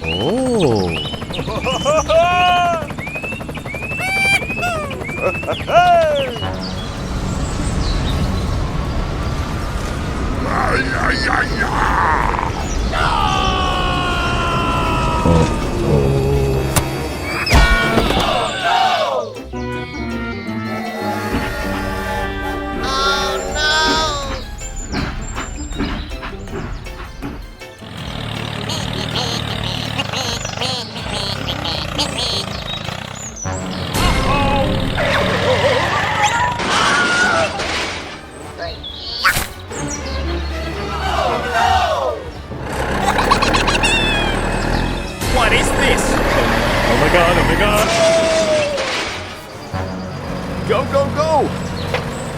Oh. What is this? Oh my god, oh my god. Go, go, go!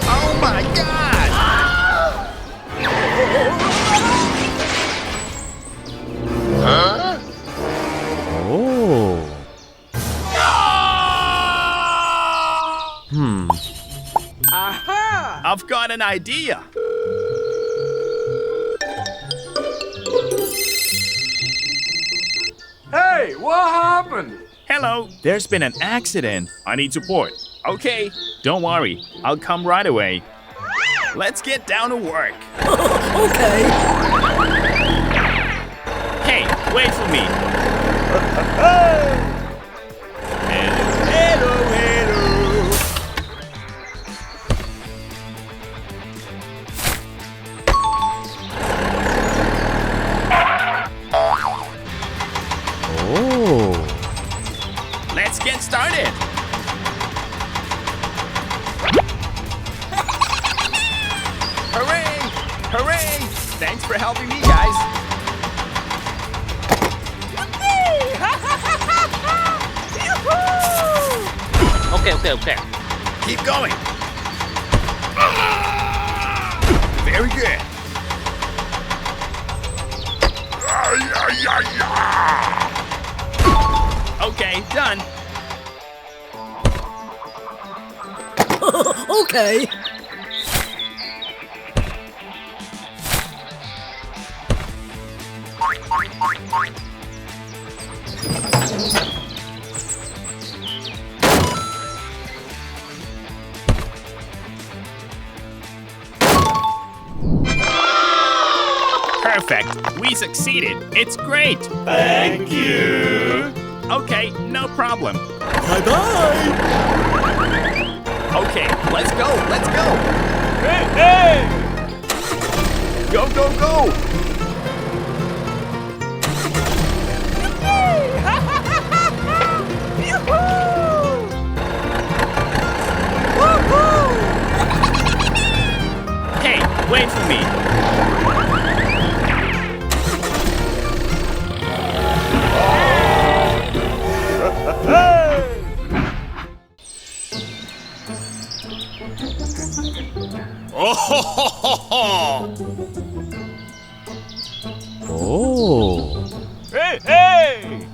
Oh my god! Huh? Oh. Aha! I've got an idea. Hey, what happened? Hello, there's been an accident. I need support. Okay, don't worry. I'll come right away. Let's get down to work. Okay. Hey, wait for me. Hello, hello. Oh. Let's get started. Hooray! Hooray! Thanks for helping me, guys. Okay. Keep going. Very good. Okay, done. Okay. Perfect. We succeeded. It's great. Thank you. Okay, no problem. Bye-bye. Okay, let's go. Let's go. Hey, hey! Go, go, go. Hey, wait for me. Oh, ho, ho, ho, ho. Oh. Hey, hey!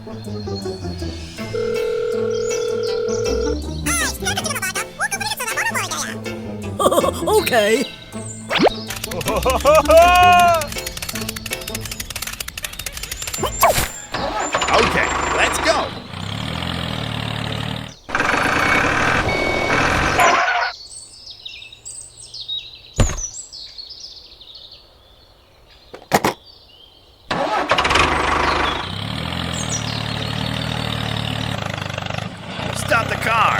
Okay. Okay, let's go. Stop the car.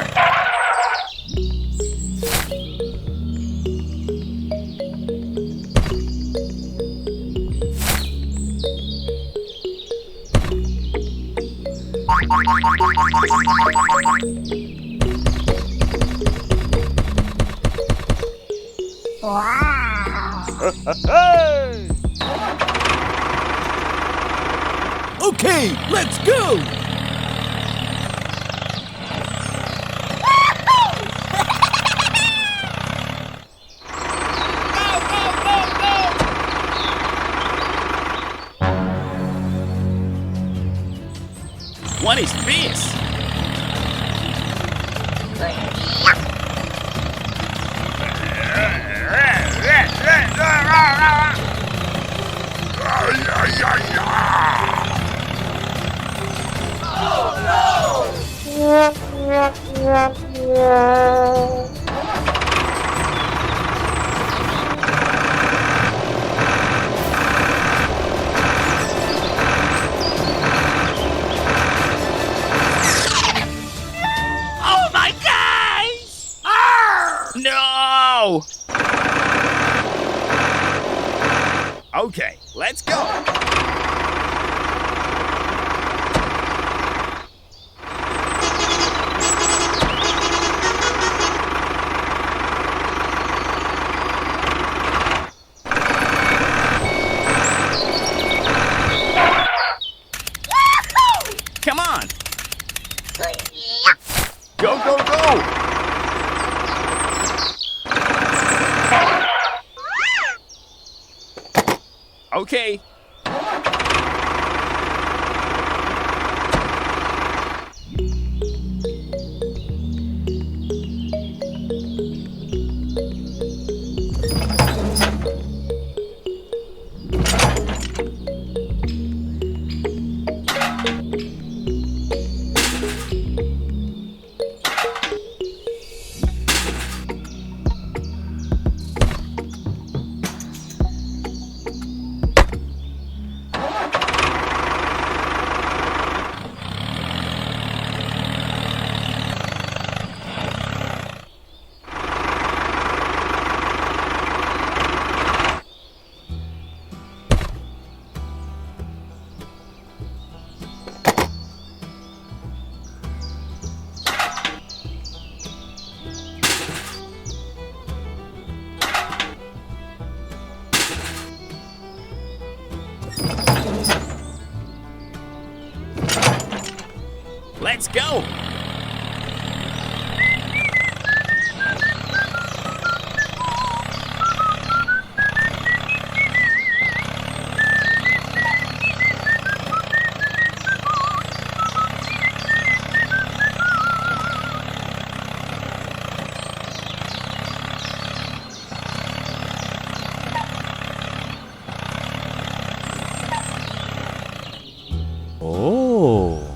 Hey! Okay, let's go. What is this? Oh my gosh! No! Okay, let's go. Come on. Go, go, go. Okay. Let's go. Oh.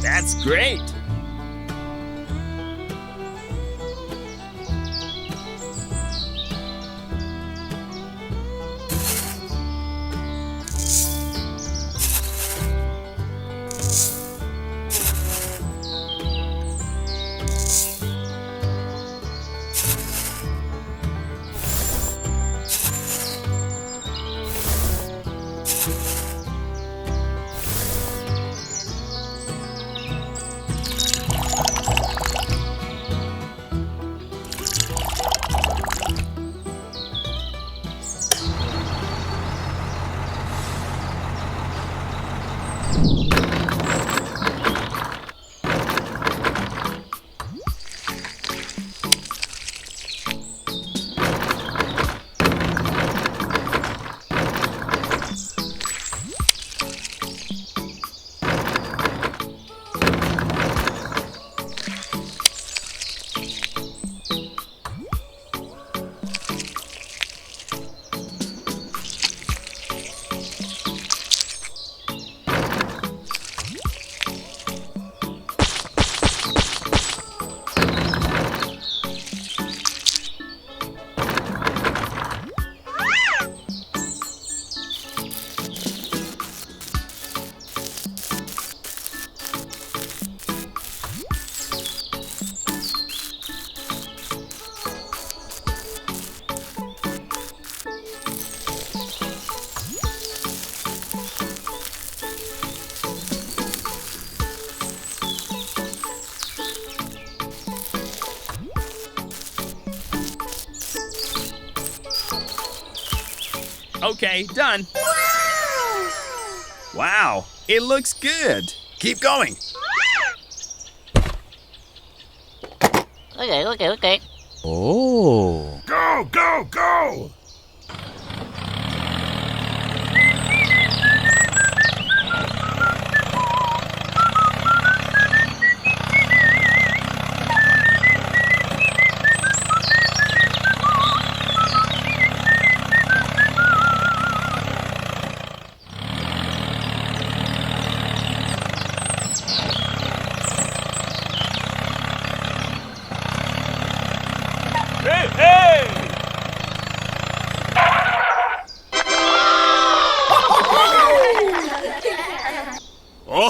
That's great. Okay, done. Wow, it looks good. Keep going. Okay. Oh. Go, go, go! Okay,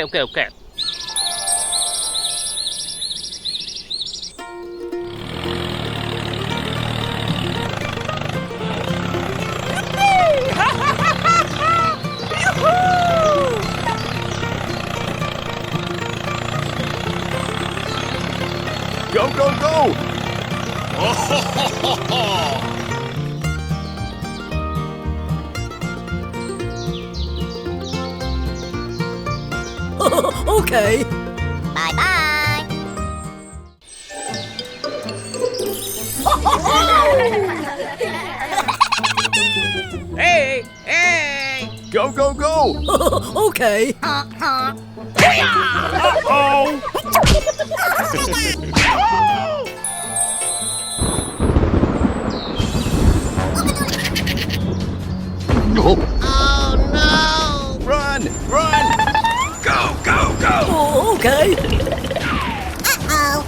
okay, okay. Go, go, go! Okay. Bye bye. Hey, hey! Go, go, go! Okay. Uh-oh! Oh no! Run, run! Go, go, go! Oh, okay. Uh-oh!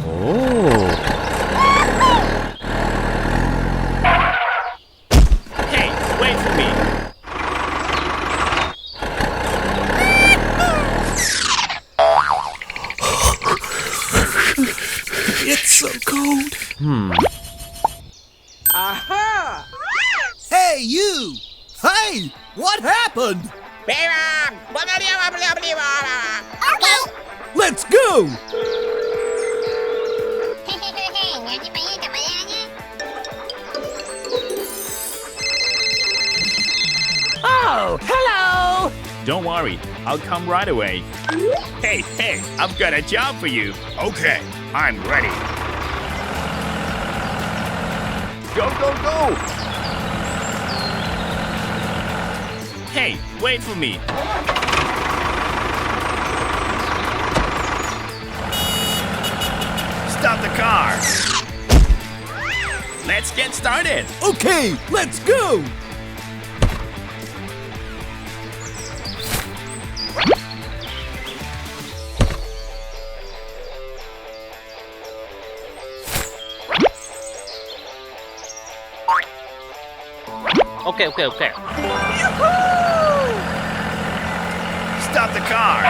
Oh. Hey, wait for me! It's so cold. Aha! Hey, you! Hey! What happened? Okay. Let's go! Oh, hello! Don't worry, I'll come right away. Hey, hey, I've got a job for you. Okay, I'm ready. Go, go, go! Hey, wait for me. Stop the car. Let's get started. Okay, let's go! Okay, okay, okay. Stop the car.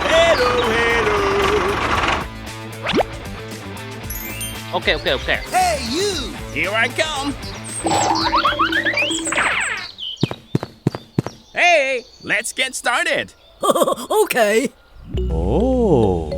Hello, hello. Okay, okay, okay. Hey, you! Here I come. Hey, let's get started. Okay. Oh.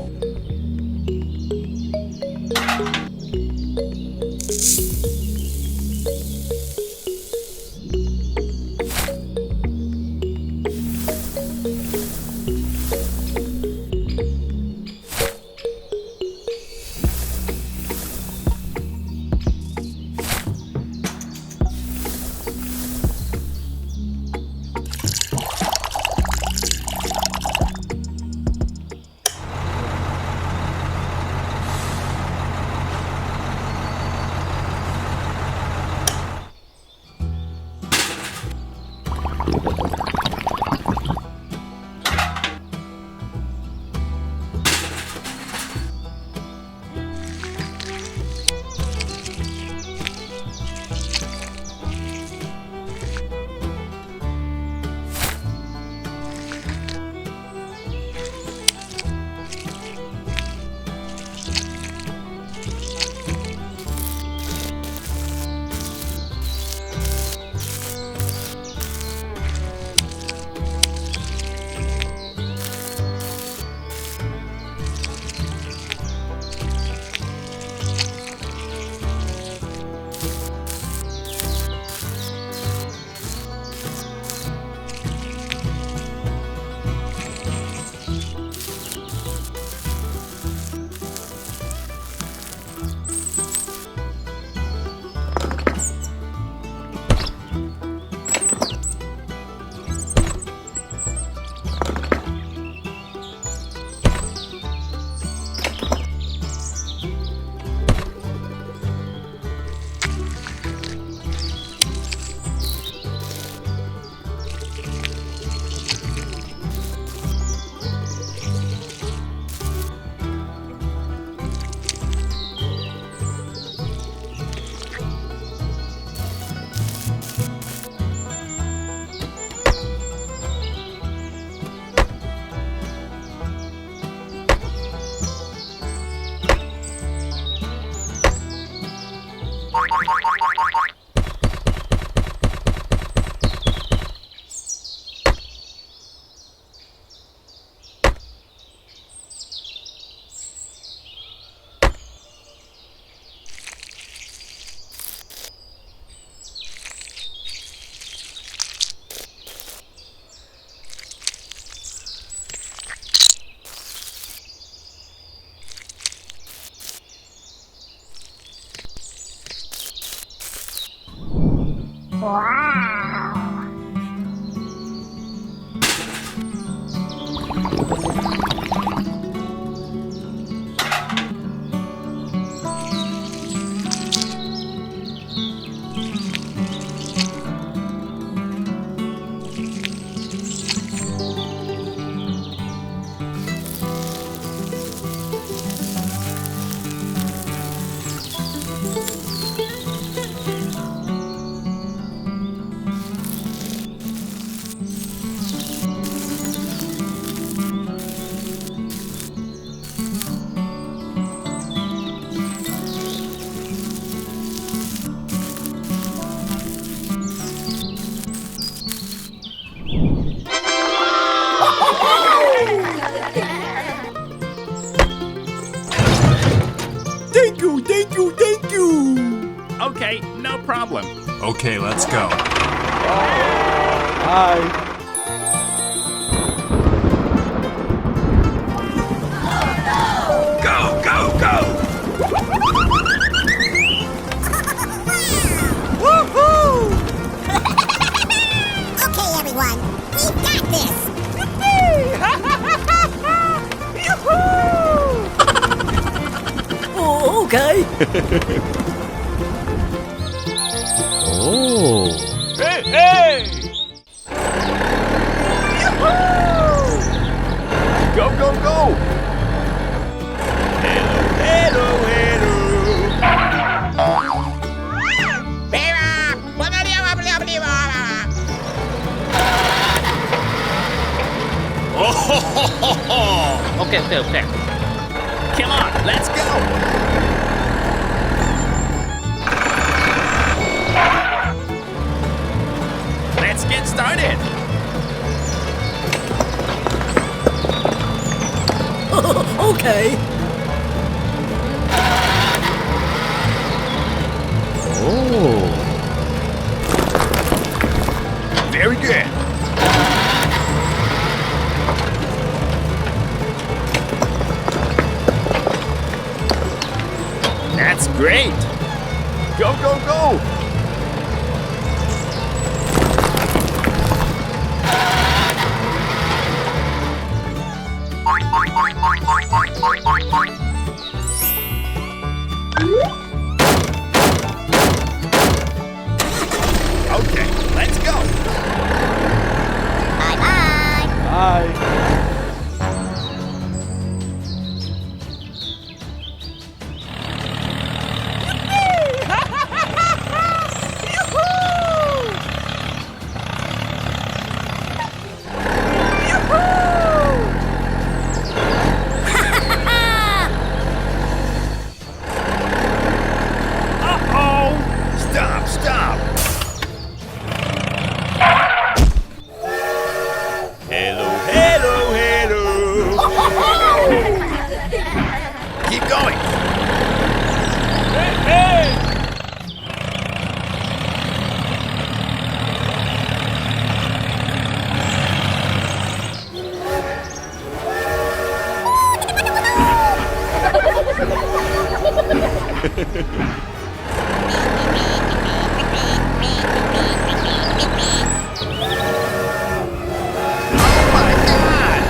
Thank you, thank you, thank you. Okay, no problem. Okay, let's go. Hi. Go, go, go! Okay, everyone. We've got this. Oh, okay. Oh. Hey, hey! Go, go, go! Hello, hello, Okay, okay, okay. Come on, let's go! Let's get started! Okay. Oh. Very good! That's great! Go, go, go! Okay, let's go! Bye-bye. Hi. Uh-oh! Stop, stop! Hello, hello, hello! Keep going! Hey, hey! Oh my God!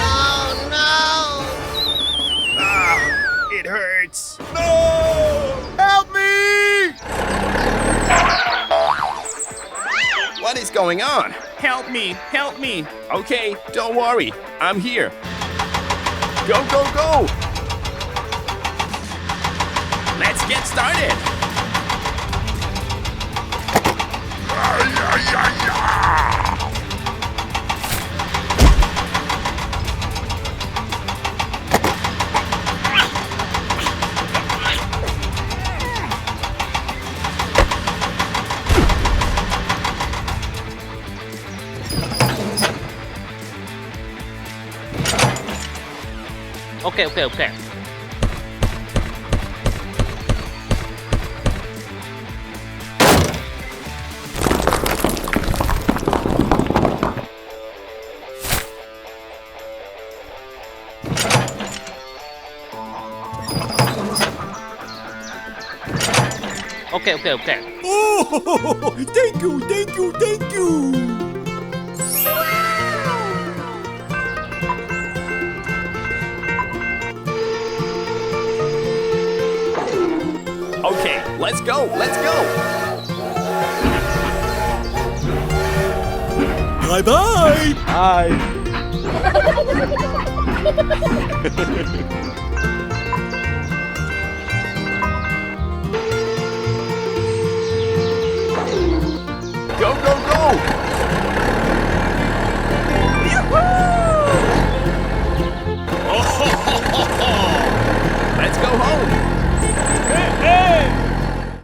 Oh, no. Ah, it hurts. No! Help me! What is going on? Help me! Help me! Okay, don't worry. I'm here. Go, go, go! Let's get started! Okay, okay, okay. Okay, okay, okay. Oh, thank you, thank you, thank you. Okay, let's go, let's go. Bye bye. Bye.